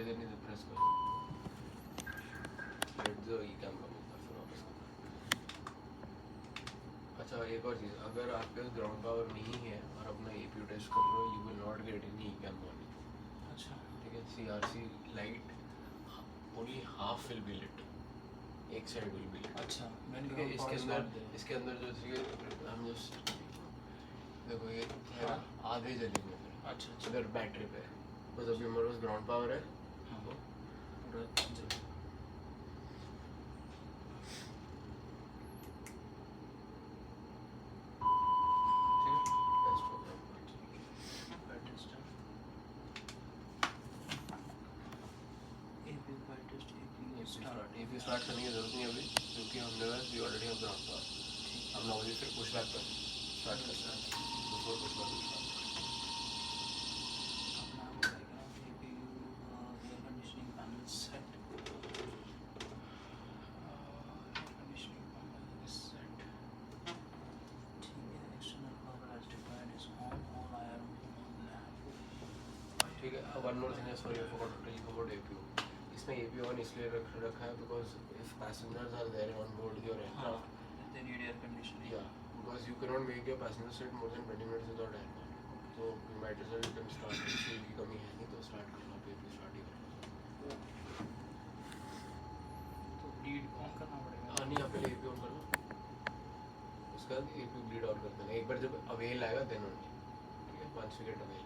देर नहीं प्रेस करो, let the E cam कम फिर वापस करो। अच्छा एक और चीज़, अगर आपके पास ग्राउंड पावर नहीं है और अपना एपीयू टेस्ट कर रहे हो, you will not get any ECAM warning. अच्छा ठीक है, CRC light only half will be lit, एक साइड विल बी लिट। अच्छा ठीक है, इसके अंदर जो चीज़ हम जस्ट देखो ये है ना, आधे जलेंगे फिर। अच्छा अगर बैटरी पे है, बस अभी हमारे पास ग्राउंड पावर है, हाँ तो पूरा जल एपी स्टार्ट करने की जरूरत नहीं है अभी, क्योंकि हमने बस we already have ground power. हम नॉर्मली फिर पुश बैक पर स्टार्ट करते हैं, before push back start. Air conditioning panel set, ठीक है, one more thing, sorry I forgot to tell you about APU. इसमें एपीयू ऑन इसलिए रखा है because if passengers are there on board your aircraft, they need air conditioning. yeah, because you cannot make your passenger sit more than 20 minutes without aircon. So you might as well you can start, इसलिए की कमी है नहीं तो start कर लो, APU start ही कर लो। तो lead on करना पड़ेगा। हाँ नहीं, आप पहले एपीयू ऑन कर लो, उसके बाद एपीयू ब्लीड ऑन कर देना, एक बार जब अवेल आएगा देन ओनली। ठीक है, वंस यू गेट अवेल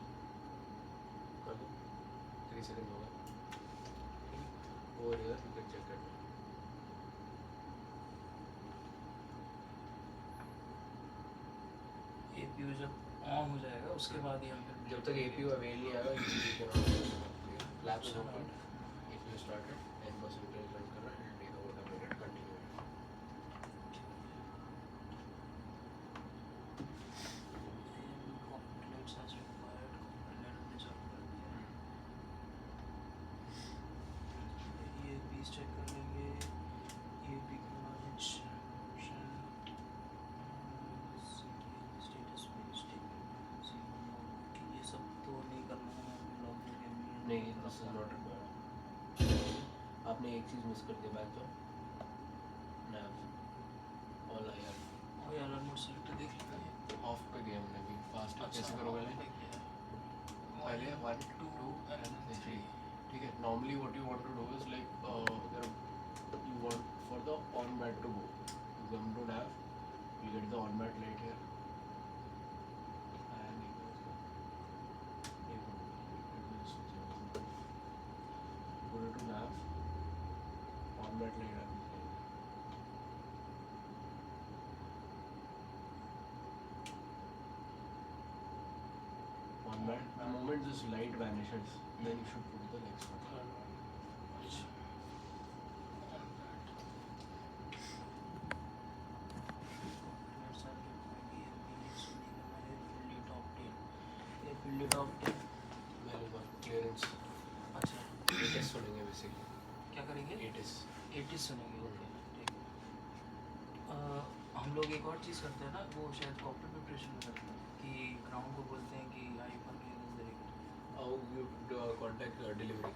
कर दो, 3 सेकंड होगा। Over here you can check it. APU जब ऑन हो जाएगा उसके बाद ही हम फिर जब तक एपीयू अवेल नहीं आएगा you can flap is open, APU started, 10% run कर रहा है, take about a minute, continue. Completes as required, complete ने चालू कर दिया। ये पीस चेक कर लेंगे, ये भी नॉलेज स्टेटस पेज ये सब तो नहीं करना है, लॉग नहीं, दिस इज नॉट रिक्वायर्ड। आपने एक चीज़ मिस कर दी, बैक तो नैव ऑल आई आर और ये अलर्ट मोड सेलेक्ट देख लिया, ऑफ पे गया हमने भी। फास्ट कैसे करोगे पहले 1 2 एंड 3। ठीक है, normally what you want to do is like अगर you want for the on bat to go, you come to nav, you get the on bat light here go to nav, on that later. On that, the moment this light vanishes, then you should put the next one. Clearance. अच्छा ATIS सुनेंगे basically. क्या करेंगे? ATIS. ATIS सुनेंगे, okay ठीक है। हम लोग एक और चीज़ करते हैं ना, वो शायद कॉकपिट प्रिपरेशन में करते हैं कि ग्राउंड को बोलते हैं कि आई पर क्लियरेंस देगा। How you contact delivery.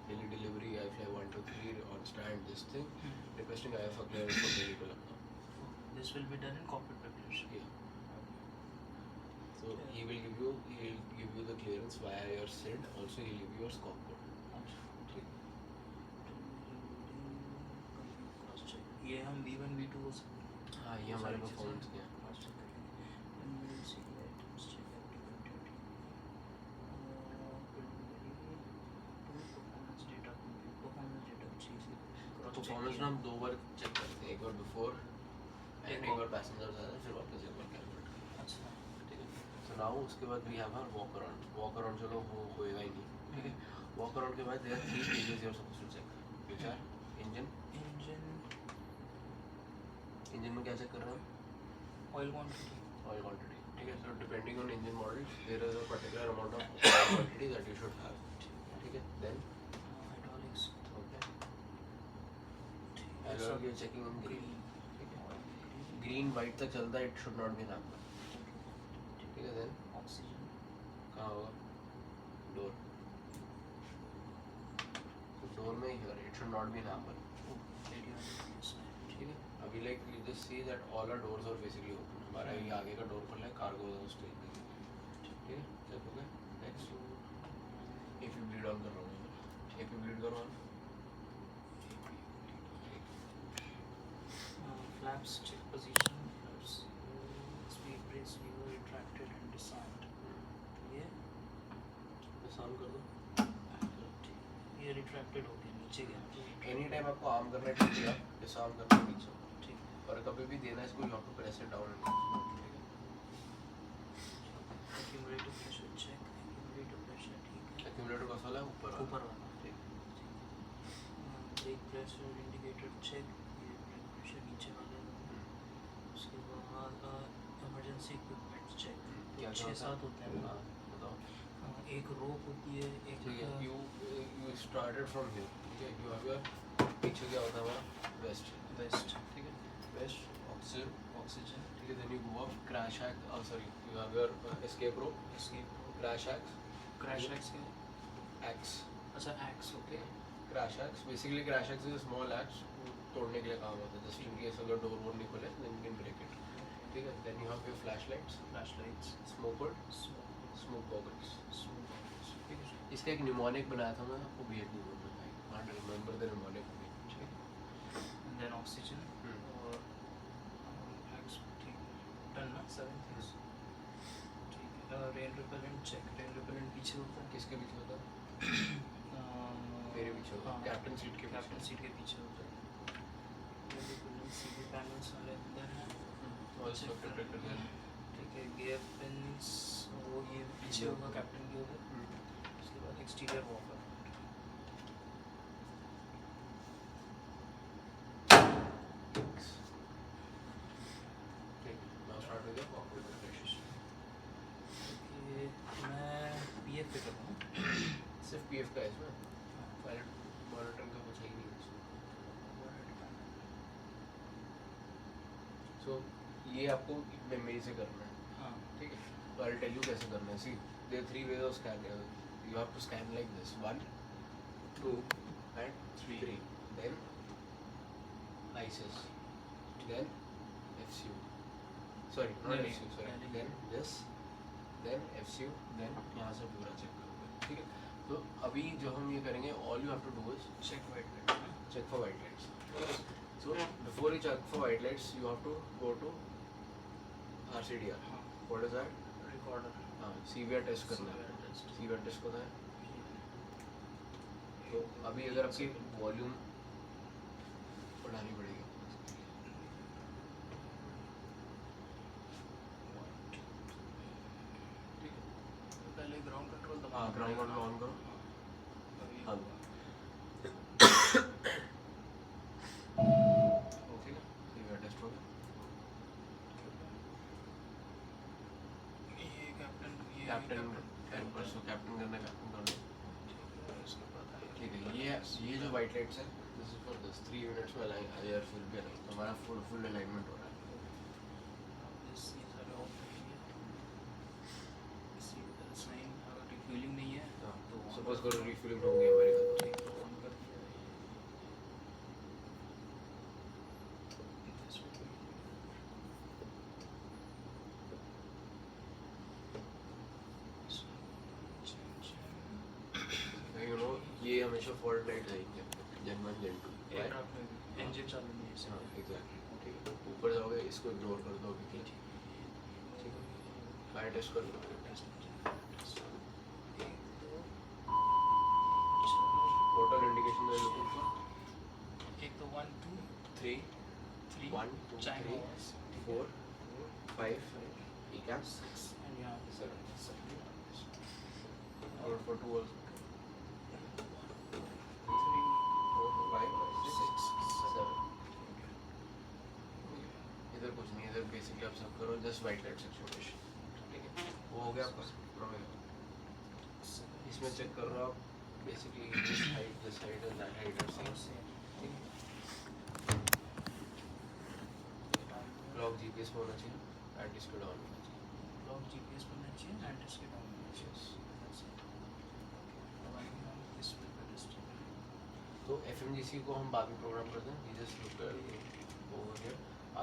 Daily delivery, I fly 1 2 3 on stand this thing. Requesting IFA clearance for daily to Lucknow. This will be done in cockpit preparation. Yeah. So he will give you the clearance via your SID. Also he will give you your SCOP code. ठीक। Cross check, ये हम V1 V2 हो सकते हैं। हाँ, ये हमारे performance के हैं। क्रॉस चेक करेंगे। Items check activated, performance data compute, performance data चीज़ परफॉर्मेंस हम 2 बार चेक करते हैं, एक बार बिफोर एंड एक बार पैसेंजर्स आते हैं, फिर वापस एक बार कैलकुलेट करते हैं। अच्छा ठीक है, सो नाउ उसके बाद we have our walk around चलो वो होएगा ही नहीं। ठीक है, वॉक अराउंड के बाद there are 3 stages you are supposed to check, which are engine में क्या चेक कर रहे हैं हम? Oil quantity. ठीक है, so depending on engine model there is a particular amount of quantity that you should have. ठीक है, then hydraulics, hydraulic you checking in green. ठीक है, ग्रीन वाइट तक चलता है, it should not be that. ठीक है, देन ऑक्सीजन कहाँ होगा? डोर। डोर में here it should not be in apple. ठीक है. अभी like you just see that all our doors are basically open. हमारा ये आगे का डोर खुला है, कार्गो स्टेज पे. ठीक है. चेक हो गया. Next if you bleed on कर रहा हूँ, इफ यू ब्लीड करो on. Flaps check position. Flaps speed brace lever retracted and disarmed. ये साउंड कर दो. ये रिट्रैक्टेड हो गया, नीचे गया. एनी टाइम आपको आर्म करना है ठीक है, डिसआर्म करना है नीचे. ठीक. और कभी भी देना है इसको, you have to press it down. Accumulator pressure check. Accumulator pressure ठीक है. एक्यूमुलेटर का वाला है ऊपर वाला. ऊपर वाला. ठीक. Brake pressure indicator check. ये ब्रेक प्रेशर नीचे वाला. उसके बाद इमरजेंसी इक्विपमेंट चेक. क्या 6-7 होते हैं. हाँ बताओ. एक रोप होती है, एक ठीक है. You started from here. ठीक है. यू हैव योर पीछे क्या होता है हमारा वेस्ट. वेस्ट. ठीक है. Vest oxygen. ऑक्सीजन. ठीक है. Then you go up crash axe. Sorry, you have your escape rope. Escape. Crash axe. Crash axe के. एक्स. अच्छा axe. Okay. Crash axes basically, crash axes is small axe तोड़ने के लिए काम होता है. जस्ट इन केस अगर door वोर नहीं खुले then you can break it. ठीक है. Then you have your flash lights, flash lights. Smoke होड, स्मोक गॉगल्स. ठीक है. इसका एक निमोनिक बनाया था मैं, आपको भेज दूंगा मैं. I can't remember the mnemonic. ठीक है. देन ऑक्सीजन और एक्स. ठीक है. डन ना 7 थिंग्स. ठीक है. Rain repellent check. Rain repellent पीछे होता है. किसके पीछे होता है? मेरे पीछे होता है. हाँ. कैप्टन सीट के कैप्टन सीट के पीछे होता है. रेन रिपेलेंट सीधे पैनल्स वाले अंदर हैं. और इसको प्रोटेक्टर देना. ठीक है. गियर पिन्स वो ये पीछे होगा कैप्टन के उधर. उसके बाद एक्सटीरियर वॉकर. ठीक. Now start with your cockpit preparation. ये मैं पीएफ पे करूँगा. सिर्फ पीएफ का है इसमें. पायलट मॉनिटरिंग का कुछ है ही नहीं इसमें. सो ये आपको मेमोरी से करना है. हाँ. ठीक है. तो आई टेल यू कैसे करना है. See there 3 ways of scanning. You have to scan like this 1 2 and 3. Then ISIS, then FCU. Sorry, not नहीं, FCU. Sorry. नहीं. Then this, then FCU, then यहाँ से पूरा चेक करोगे. ठीक है. तो अभी जो हम ये करेंगे, all you have to do is check white check for white lights. So before you check for white lights, you have to go to RCDR. हाँ. What is that? रिकॉर्डर. हाँ, CVR टेस्ट करना है. CVR test होता है. तो अभी अगर आपकी वॉल्यूम बढ़ानी पड़ेगी. ठीक है. पहले ग्राउंड कंट्रोल दबा. हाँ, ग्राउंड कंट्रोल ऑन करो. हाँ. ठीक है. CVR टेस्ट हो गया. ये कैप्टन. कैप्टन परसों कैप्टन करना कैप्टन कर लो. ठीक है. ये जो वाइट लाइट्स है, this is for this 3 units में अलाइन एयर फिल पे रहो. हमारा फुल अलाइनमेंट हो रहा है. रिफ्यूलिंग नहीं है तो सपोज करो रिफ्यूलिंग होगी हमारी खत्म. ऑन कर दिया. यू नो ये हमेशा फॉल्ट लाइट रहेंगे Gen 1 Gen 2. एयरक्राफ्ट में इंजन चालू नहीं है. हाँ एग्जैक्टली. ठीक है. ऊपर जाओगे इसको इग्नोर कर दो अभी. ठीक है. फायर टेस्ट कर लो. टोटल इंडिकेशन में लुकिंग फॉर एक तो 1 2 3 3 1 2 चाइना 3 4 5 ECAMs 6 एंड यहाँ 7 और for 2 also 3 4 5 6 7. इधर कुछ नहीं. इधर बेसिकली आप सब करो जस्ट वाइट लाइट सिचुएशन. ठीक है. वो हो गया आपका. इसमें चेक कर रहे हो आप basically this height and that height are same. ठीक है. क्लॉक जीपीएस में होना चाहिए. एंटी स्किड ऑन होना चाहिए. लॉक जीपीएस पर होना चाहिए. एंटी स्किड ऑन होना चाहिए. Yes. That's it. अब आएंगे हम इस पे डिस्टेंस. तो FMGC को हम बाद में प्रोग्राम करते हैं. ये just look over here.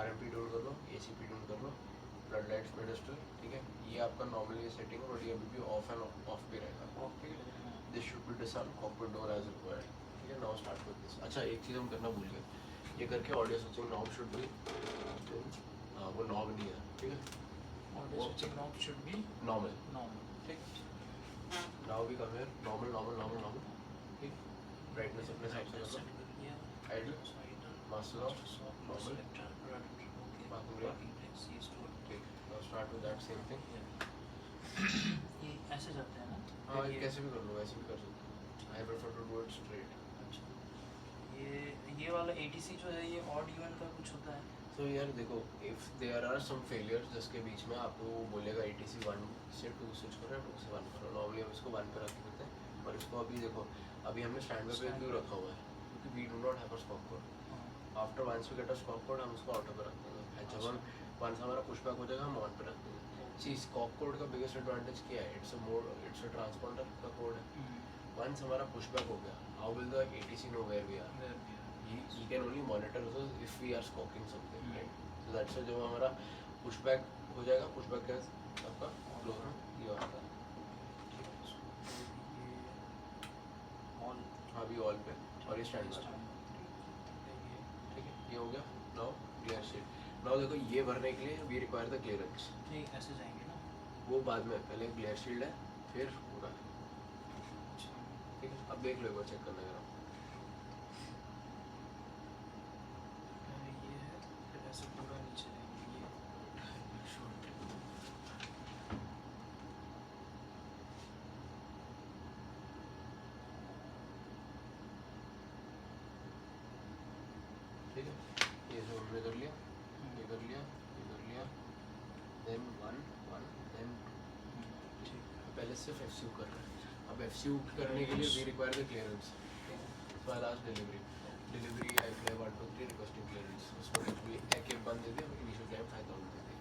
RMP tune कर लो, ACP ट्यून कर लो, फ्लड लाइट्स पेडेस्ट्रल. ठीक है, ये आपका नॉर्मली सेटिंग है बट ये अभी भी ऑफ एंड ऑफ भी रहेगा. दिस शुड बी डिसऑन कॉकपिट डोर एज रिक्वायर्ड. ठीक है, नाउ स्टार्ट विद दिस. अच्छा, एक चीज़ हम करना भूल गए. ये करके audio switching knob should be, हाँ वो नॉब नहीं है. ठीक है, audio switching knob should be normal. Normal. ठीक, now we come here. Normal normal normal normal. ठीक, ब्राइटनेस अपने हिसाब से कर लो. Idle, master off normal, parking brake. ठीक, now start with that same thing. ये ऐसे जाते हैं ना? हाँ, ये कैसे भी कर लो, वैसे भी कर सकते हो. I prefer to do it straight. अच्छा, ये वाला ATC जो है ये ऑड इवन का कुछ होता है? तो यार देखो, if there are some failures जिसके बीच में आपको वो बोलेगा ATC 1 से 2 स्विच करो, 2 से 1 करो. नॉर्मली हम इसको 1 पे रख देते हैं, पर इसको अभी देखो, अभी हमने स्टैंड पे क्यों रखा हुआ है, क्योंकि we do not have a stop code. After once we get a stop code हम उसको ऑटो पे रख देंगे. जब वंस हमारा पुशबैक हो जाएगा हम ऑन पे रख देंगे. सी, स्टॉप कोड का बिगेस्ट एडवांटेज क्या है? इट्स अ ट्रांसपॉन्डर का कोड है. वंस हमारा पुशबैक हो गया, how will the ATC know where we are? He can only monitor us if we are stalking something, right? So that's why जब हमारा pushback हो जाएगा, pushback क्या आपका flow ना ये आता है. हाँ, अभी all पे और ये stand पे. ठीक है, ये हो गया. Now clear sheet. Now देखो, ये भरने के लिए we require the clearance. ठीक, ऐसे जाएंगे ना? वो बाद में, पहले clear shield है, फिर पूरा. ठीक है, अब देख लो एक बार चेक करना जरा. ये है, फिर ऐसे पूरा नीचे जाएंगे. ये ठीक है, ये सब हमने कर लिया. ये कर लिया, ये कर लिया. Then 1 1 then 2. ठीक. पहले सिर्फ FCU कर रहे हैं. अब FCU करने के लिए we require the clearance. So I'll ask delivery. Delivery I play 1 2 3 requesting clearance. उसमें कुछ भी एक एक बंद दे दिया. Initial claim 5000 दे दिया.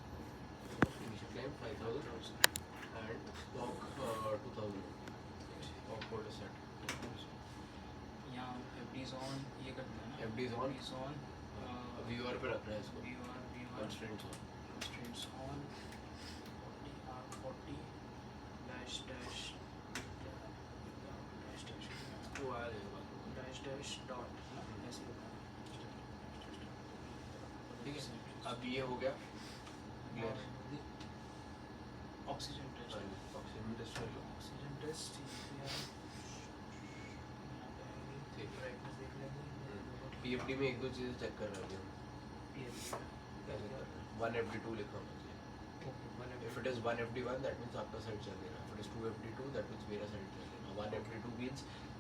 Initial claim 5000 and stock 2000. Stock code is set. यहाँ FD is on, ये करते हैं ना? FD is on. FD is on. Viewer पे रख रहे हैं इसको. VR Constraints on. constraints on 40 dash dash वो आया देखो बात. dash dash dot ना? ऐसे होता है. ठीक है, अब ये हो गया clear. Oxygen test. Oxygen test कर लो. ऑक्सीजन टेस्ट ब्राइटनेस देख लेंगे. PFD में एक दो चीज़ें चेक कर रहे हैं. PFD कैसे कर रहे हैं? 1FD2 लिखा होना चाहिए. If it is 1FD1 that means आपका सेट चल रहा है. If it is 2FD2 that means मेरा सेट चल रहा है. 1FD2 means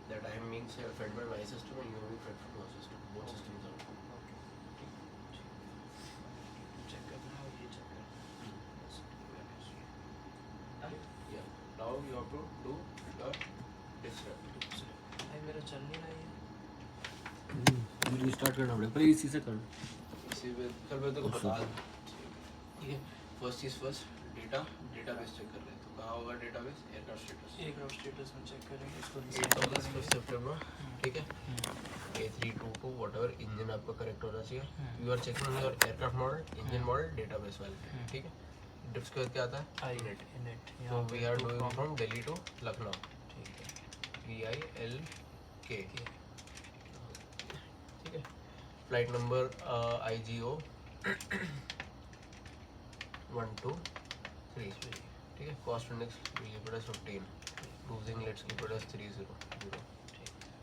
that I am being fed by my system and you are being fed from your system. Both systems are on. Check करना है और ये चेक करना है. Yeah. Now you have to do your disrupt. भाई मेरा चल नहीं रहा है. रिस्टार्ट करना पड़ेगा पर इसी से कर. इसी में कल मैं तेरे को बता दूँ. ठीक है, फर्स्ट चीज़ फर्स्ट, डेटाबेस चेक कर रहे हैं. तो कहाँ होगा database? Aircraft status. Aircraft status में चेक करेंगे इसको. 8 सितंबर. ठीक है, A322 whatever इंजन आपका करेक्ट होना चाहिए. You are checking your aircraft model, engine model, database value. ठीक है, डिप्स के बाद क्या आता है? INET. इनेट. So we are doing from Delhi to Lucknow. ठीक है. VILK. ठीक है, फ्लाइट नंबर IGO 123. ठीक है, cost index keep 15. Cruising let's keep 30.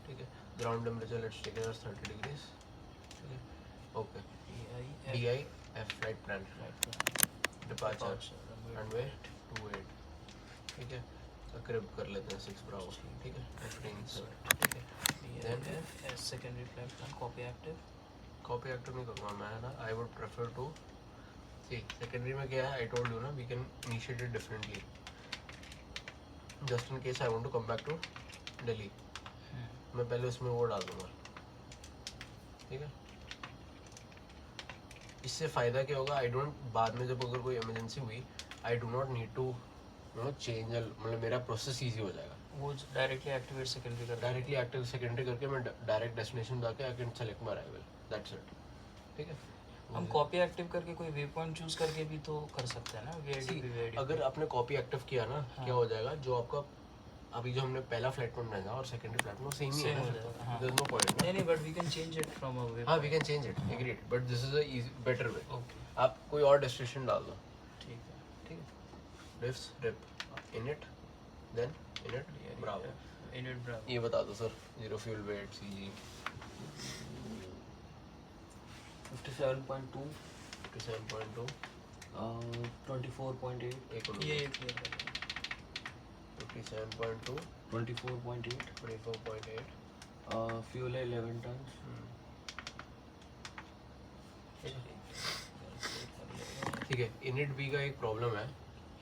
ठीक है, ground temperature let's take 30 degrees. ठीक है, okay. DIF flight plan. Departure runway 28. ठीक है, क्रिप कर लेते हैं 6 ब्रावो. ठीक है, 15 ठीक है. Then secondary flight plan copy active. Copy active नहीं करूँगा मैं, है ना. I would prefer to see secondary में क्या है. आई टोल्ड यू ना we can initiate it differently. Just in case I want to come back to Delhi, मैं पहले उसमें वो डाल दूँगा. ठीक है, इससे फ़ायदा क्या होगा? आई डोंट, बाद में जब अगर कोई इमरजेंसी हुई, I do not need to change, मतलब मेरा प्रोसेस ईजी हो जाएगा. वो डायरेक्टली एक्टिवेट सेकेंडरी कर डायरेक्टली एक्टिव सेकेंडरी करके मैं डायरेक्ट डेस्टिनेशन जाके I can select my arrival, that's it. ठीक है, हम कॉपी एक्टिव करके कोई वे पॉइंट चूज करके भी तो कर सकते हैं ना वीआईडी अगर आपने कॉपी एक्टिव किया ना, हाँ। क्या हो जाएगा, जो आपका अभी जो हमने पहला फ्लाइट मोड बनाया और सेकेंडरी फ्लाइट मोड सेम ही है, देयर इज नो पॉइंट। नहीं but we can change it from a way. हाँ, we can change it, agreed, but this is a easy better way. Okay आप कोई और destination डाल दो, ठीक है। ठीक है, रिफ्स रिप init then init bravo, init bravo ये बता दो sir, zero fuel weight CG 57.2 57.2 24.8 एक ये मिनट, क्लियर 57.2 24.8 24.8 फ्यूल है 11 टन। ठीक है। इनिट बी का एक प्रॉब्लम है,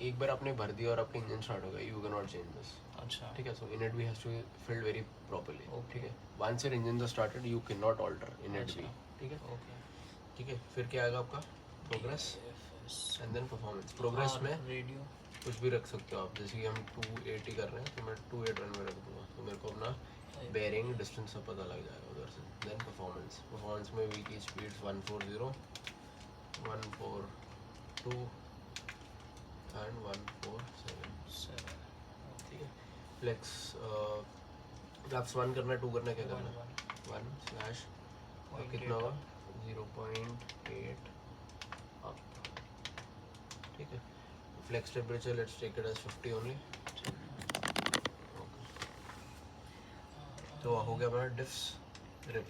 एक बार आपने भर दिया और आपका इंजन स्टार्ट हो गया, you can not change this. अच्छा ठीक है, so INIT B has to be filled very properly. Okay. ठीक है, once your engine is started you can not alter INIT B. अच्छा। ठीक है, ओके ठीक है, फिर क्या आएगा आपका progress and then performance. Progress में रेडियो कुछ भी रख सकते हो आप, जैसे कि हम 280 कर रहे हैं तो मैं 281 में रख दूंगा, तो मेरे को अपना बेयरिंग डिस्टेंस सब पता लग जाएगा उधर से। देन परफॉर्मेंस, परफॉर्मेंस में वी की स्पीड्स 140 142 एंड 147। ठीक है, फ्लेक्स फ्लैप्स 1 करना है, 2 करना है, क्या करना है, 1 स्लैश कितना होगा 0.8 अप। ठीक है, flex temperature let's take it as 50 only. तो हो गया हमारा डिफ्स रिप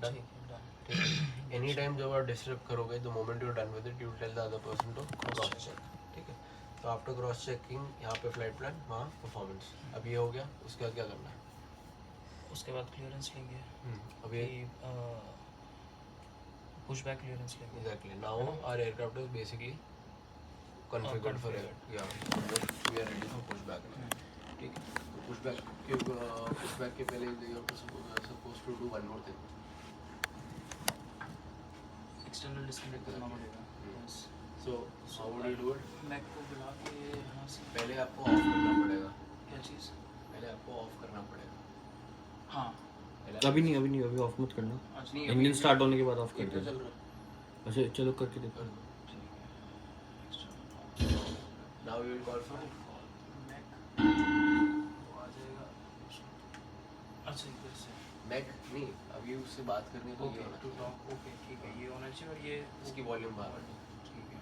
डन। ठीक है, एनी टाइम जब आप डिस्टर्ब करोगे, the moment you are done with it you tell the other person to cross check. ठीक है, तो आफ्टर क्रॉस चेकिंग यहाँ पे फ्लाइट प्लान, वहाँ परफॉर्मेंस। अब ये हो गया, उसके बाद क्या करना है, उसके बाद क्लियरेंस लेंगे, अब ये पुश बैक क्लियरेंस लेंगे। Exactly now our aircraft is basically configured for air, yeah, we are ready for pushback now. ठीक है, तो pushback के पहले you are supposed to do one more thing. External disconnect करना पड़ेगा। Yes. So how would you do it? Mech को बुला के यहाँ से पहले आपको ऑफ करना पड़ेगा, क्या चीज़? पहले आपको ऑफ करना पड़ेगा। हाँ पहले अभी नहीं अभी ऑफ मत करना, अच्छा नहीं, इंजन स्टार्ट होने के बाद ऑफ कर एक तो दो। चल रहा अच्छा चलो करके देखो। कर दो। ठीक है। Now you will call for mech तो आ जाएगा। अच्छा इधर से Mac नहीं, अभी उससे बात करनी है तो ये ओके होना टू चाहिए, टॉक। ओके ठीक है, ये होना चाहिए और ये इसकी वॉल्यूम बाहर। ठीक है।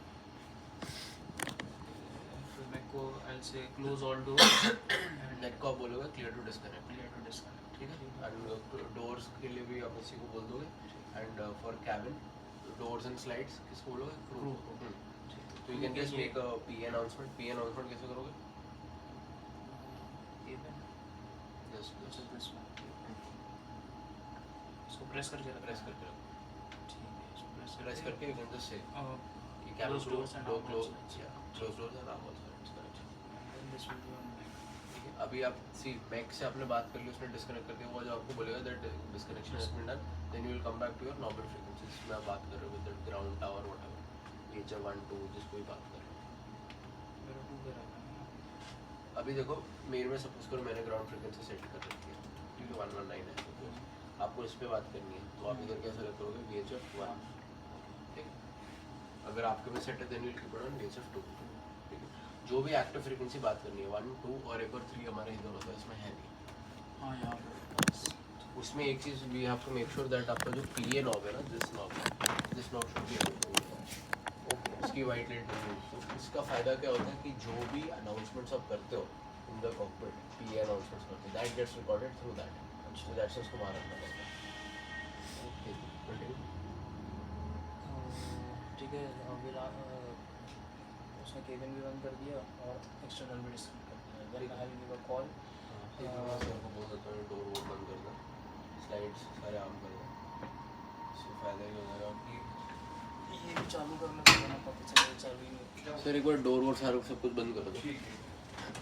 फिर मैक को आई से क्लोज ऑल डोर्स एंड नेट को आप बोलोगे clear to disconnect. Clear to disconnect. ठीक है, एंड डोर्स के लिए भी आप इसी को बोल दोगे, and for cabin doors and slides किसको बोलोगे, क्रू को। तो you can just make a P announcement. P announcement कैसे करोगे, इवन जस्ट अच्छा दिस वन इसको प्रेस करके रखना प्रेस है। करके रखो, ठीक है, इसको प्रेस करके यू कैन जस्ट से कि Close cabin doors and door all close, sides. Close doors and all sides, correct. and this will be on back. ठीक है, अभी आप सी मैक से आपने बात कर ली, उसने डिस्कनेक्ट करके वो जो आपको बोलेगा that disconnection has been done, then you will come back to your normal frequencies में आप बात कर रहे हो विद ग्राउंड टावर व्हाटएवर, नेचर 1 2 जिस कोई बात कर रहे हो। मेरा 2 पे रखा है। अभी देखो मेरे में सपोज करो मैंने ग्राउंड फ्रीक्वेंसी सेट कर रखी है क्योंकि 119 है सपोज, आपको इस पे बात करनी है तो आप इधर क्या सेलेक्ट करोगे VHF 1। ठीक है, अगर आपके में सेट है then you will keep it on VHF 2। ठीक है, जो भी एक्टिव फ्रीक्वेंसी बात करनी है 1 2 और एक और 3 हमारे इधर होता है, इसमें है नहीं। हाँ यहाँ पे उसमें एक चीज़ we have to make sure that आपका जो PA नॉब है ना, this knob should be okay, इसकी वाइट लाइट नहीं। तो इसका फ़ायदा क्या होता है कि जो भी अनाउंसमेंट्स आप करते हो in the cockpit, PA announcements करते हो, that gets recorded through that. So that's उसको बाहर रखना पड़ता है। Okay continue. ठीक है। अभी उसने केबिन भी बंद कर दिया और एक्सटर्नल भी डिस्कनेक्ट कर दिया। Then I will give a call. Sir को बोल देता हूँ डोर वोर बंद कर दो, स्लाइड्स सारे आम कर दो, इससे फ़ायदा ये हो जाएगा कि ये भी चालू करना पड़ेगा ना, पता चले चालू ही नहीं। सर एक बार डोर वोर सारा सब कुछ बंद कर दो। ठीक है,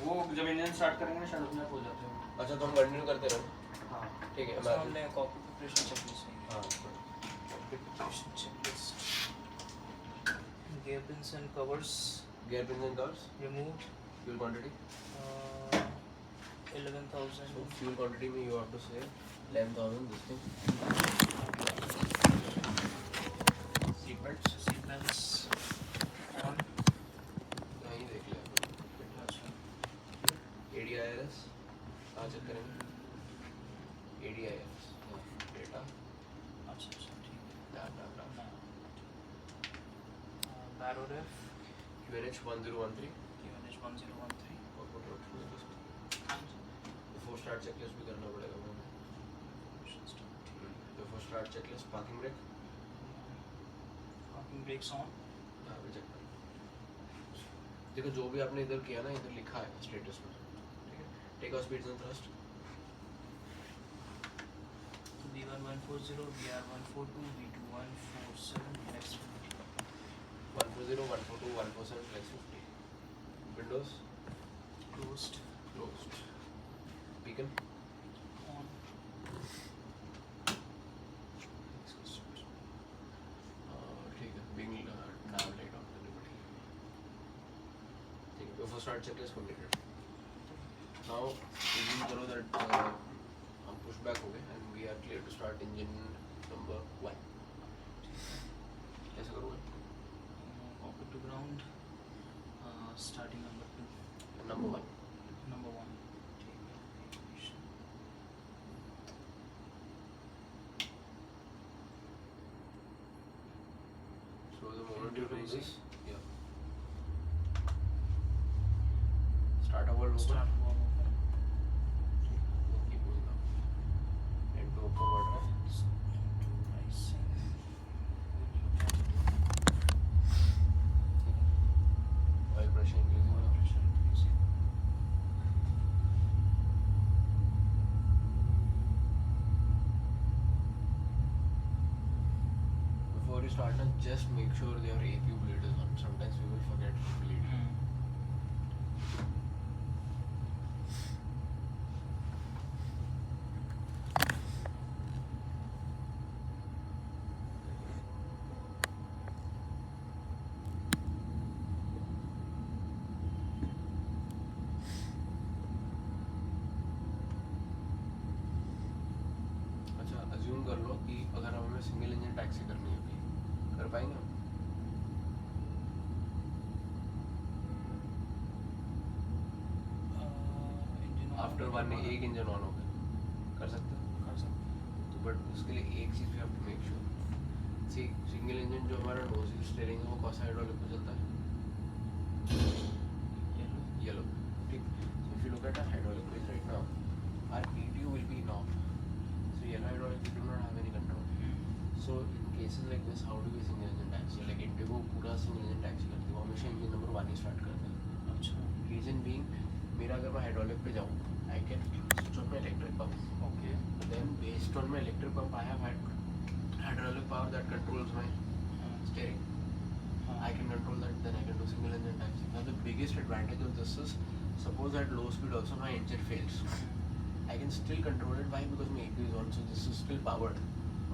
वो जब इंजन स्टार्ट करेंगे शायद अपने आप हो जाते हैं। अच्छा तो हम कंटिन्यू करते रहो। हाँ ठीक है, उसमें हमने कॉपी प्रिपरेशन चेकलिस्ट है। हाँ preparation checklist gear pins and covers gear pins and covers removed, fuel quantity 11,000. So fuel quantity में you have to say 11,000 this thing. Seatbelts. Seatbelts on. यहाँ ही देख ले अच्छा. ADIRS कहाँ चेक करेंगे ADIRS डेटा अच्छा अच्छा ठीक है. Data Baro ref. QNH 1013 QNH 1013. और put out fuel list. Before start checklist भी करना पड़ेगा हमें. Before start checklist parking brake. Parking brakes on. यहाँ पे check करो. देखो जो भी आपने इधर किया ना इधर लिखा है स्टेटस में ठीक है. Take off speeds and thrust. V1140, VR142, V2147, flex 140, 142, 147 flex 50. Windows closed. closed. Beacon On. ठीक है. Being nav light on करनी पड़ेगी. ठीक है. Before start checklist completed. Now assume करो that हम push back हो गए and we are clear to start engine number 1. कैसे करोगे? Pocket to ground. Starting number 2. Number 1. Number 1. ठीक है. Ignition. So the moment you do Rising. this, yeah. Start our logo. Start warm open. Keep going up. And to forward drive. Rising. Oil pressure increasing Oil now. pressure increasing. Before you start, now just make sure your APU bleed is on. Sometimes we will forget to bleed. अच्छा assume कर लो कि अगर हमें single engine taxi करनी होगी कर पाएंगे हम? Engine आफ्टर वन एक इंजन ऑन हो गया कर सकते हो? कर सकते तो बट उसके लिए एक चीज़ we have to make sure. See single engine जो हमारा नोजल स्टीयरिंग है वो कौन सा हाइड्रोलिक पे चलता है? हैं. Yellow. ठीक. So if you look at a hydraulic page right now, our PTO will be knob. So yellow hydraulic we do not have any control. So in cases like this, how do we single engine taxi? Like Indigo पूरा single engine taxi करती है, वो हमेशा engine number 1 ही start करते हैं. अच्छा. Reason being, मेरा अगर मैं hydraulic पे जाऊँ, I can switch on my electric pump. Okay. Then based on my electric pump, I have had hydraulic power that controls my steering. I can control that. Then I can do single engine taxi. Now the biggest advantage of this is, suppose at low speed also my engine fails, I can still control it. Why? Because my AP is on, so this is still powered.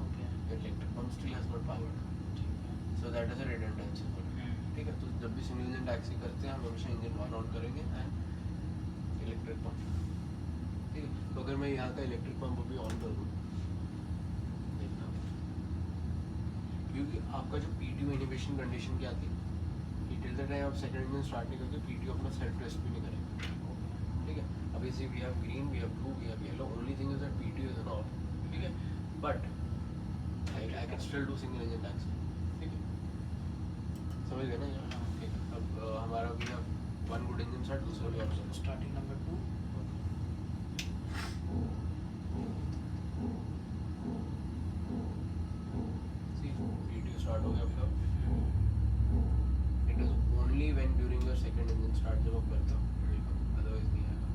Okay. The electric pump still has not powered. ठीक है. So that is a redundancy. ठीक है. तो जब भी single engine taxi करते हैं हम हमेशा इंजन वन ऑन करेंगे एंड इलेक्ट्रिक पंप. ठीक है. तो अगर मैं यहाँ का इलेक्ट्रिक पंप भी ऑन कर दूँ, देखना क्योंकि आपका जो PTO इनिबिशन कंडीशन क्या थी कि टिल द टाइम आप सेकंड इंजन स्टार्ट नहीं करते PTO अपना सेल्फ टेस्ट भी नहीं करेगा. ठीक है. अभी see we have green, we have blue, we have yellow. Only thing is that PTO is off. ठीक है. But I can still do single engine taxi. ठीक है. समझ गए ना यार? ठीक है. अब हमारा we have one good engine start, दूसरा भी option. Starting number 2. See, PTO start हो गया आपका. It is only when during your second engine start जब आप करते हो, otherwise नहीं आएगा.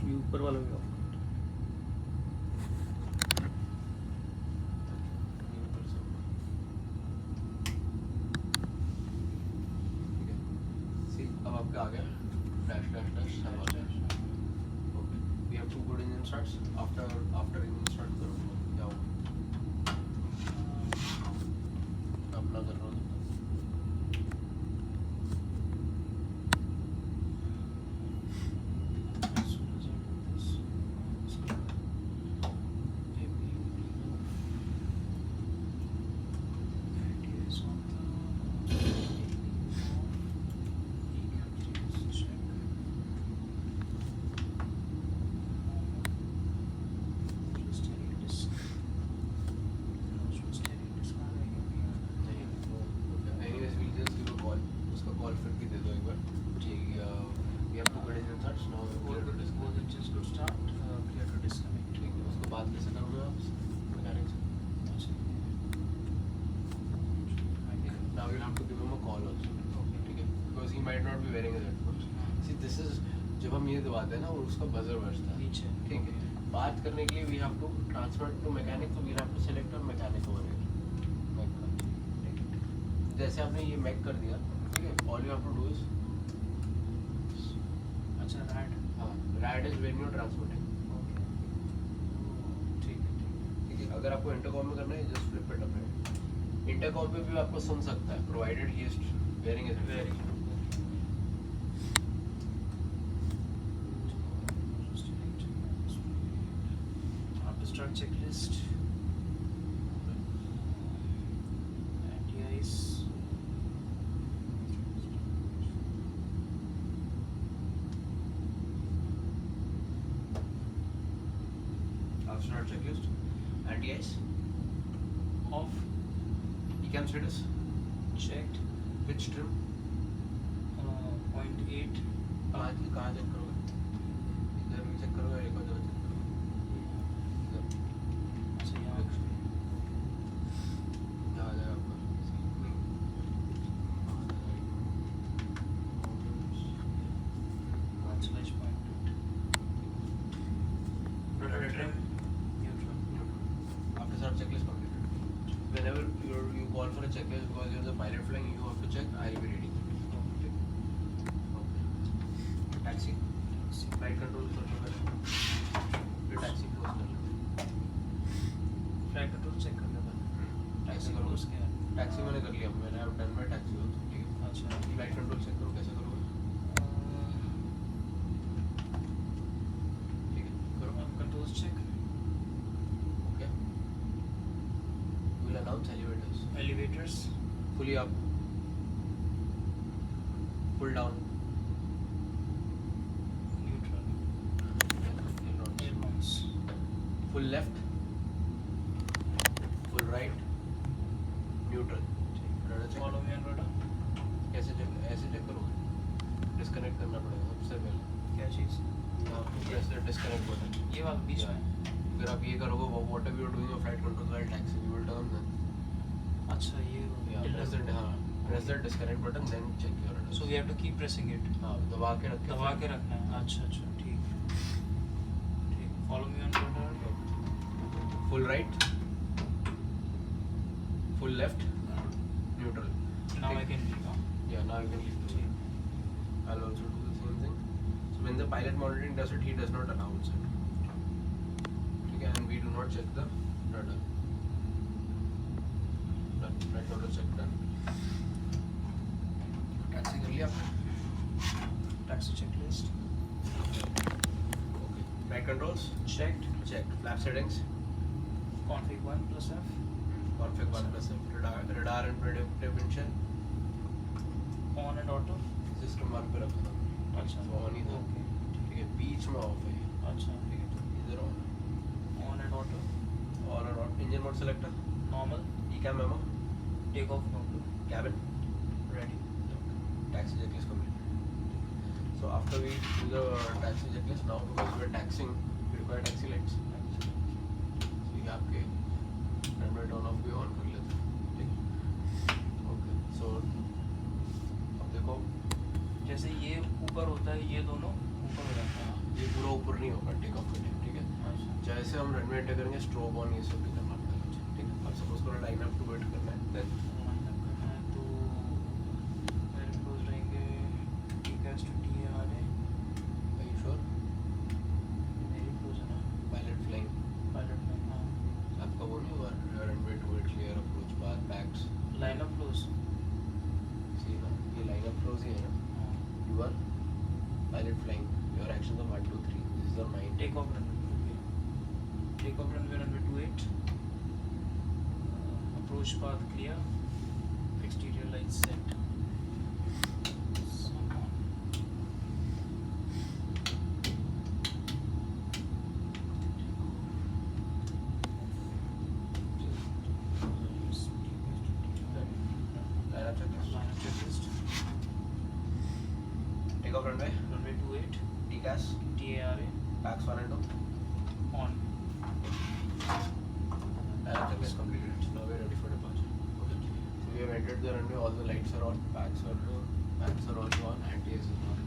ये ऊपर वाला भी ऑफ कर. आपका आ गया डैश डैश डैश सब आ गया okay we have two good engine starts after engine start करो क्या होगा अपना कर रहा हूँ Anyways, we'll just give a call. उसका call फिर भी दे दो एक बार ठीक we have to good engine starts now we're clear to disconnect ठीक है उसको बात कैसे करोगे आप मैकेनिक से now you'll have to give him a call also ठीक है because he might not be wearing his headphones see this is जब हम ये दबाते हैं ना उसका buzzer बजता है नीचे ठीक है बात करने के लिए we have to transfer to mechanic so we have to select our mechanic over here Mac का ठीक है जैसे आपने ये मैक कर दिया ठीक है all you have to do is अच्छा रैड हाँ rad is when you're transmitting ठीक है अगर आपको इंटरकॉम में करना है just flip it up intercom पे भी आपको सुन सकता है provided he is wearing his very after start checklist anti-ice after start checklist anti-ice off ECAM status checked which trim 0.8 कहाँ चेक करोगे इधर भी चेक करोगे एक और जगह चेक करोगे अच्छा यहाँ यहाँ आ जाएगा आपका slash 0.8 trim neutral after start checklist completed whenever you call for a checklist because you're the pilot flying you have to check I will be reading taxi flight control कर लो पहले फिर taxi close कर लो flight control check करने का taxi करो उसके taxi मैंने कर लिया मैंने अब done my taxi also ठीक है अच्छा flight control check करो कैसे करोगे ठीक है करो controls check okay we'll announce elevators fully up full down neutral ailerons full left full right neutral radar check follow me on radar कैसे चेक ऐसे चेक करोगे डिस्कनेक्ट करना पड़ेगा सबसे पहले क्या चीज़ प्रेस द डिस्कनेक्ट बटन ये वाला बीच में अगर आप ये करोगे whatever you are doing your flight control while taxi you will turn then अच्छा ये press the disconnect button then check your radar so we have to keep pressing it हाँ दबा के रख दबा के रखना है अच्छा अच्छा ठीक follow me on radar full right full left neutral now I can leave yeah now you can leave the scene. I'll also do the same thing so when the pilot monitoring does it he does not announce it okay and we do not check the radar done flight control check done taxi कर लिया taxi checklist okay flight controls checked checked flap settings config 1 plus F config 1 plus F radar and predictive wind chill on and auto system 1 पे रखा था अच्छा on ही था okay ठीक है बीच में ऑफ है ये अच्छा ठीक है इधर on on and auto on और on engine mode selector normal ECAM memo take off no cabin ready taxi checklist complete so after we do the taxi checklist now because we are taxiing we require taxi lights so ये आपके runway turn off भी on कर लेते हैं ठीक okay so अब देखो जैसे ये ऊपर होता है ये दोनों ऊपर हो जाता है ये पूरा ऊपर नहीं होगा टेक ऑफ करने ठीक है जैसे हम रनवे एंटर करेंगे स्ट्रोब ऑन ये सब भी करना पड़ेगा ठीक है अब सपोज करो लाइन अप टू वेट करना है देन तो वेरी क्लोज रहेंगे ठीक है 1, pilot flying. Your actions are 1, 2, 3. This is the 9. Take off runway. Okay. Take off runway 28. Approach path clear. Exterior lights set. So on. Line up checklist. Line up checklist. Take off runway. Runway 28. TCAS. TARA. Packs 1 and 2. On. Line up checklist completed. Now we are ready for departure. So we have entered the runway. All the lights are on. Packs are also on. Anti-AS is on.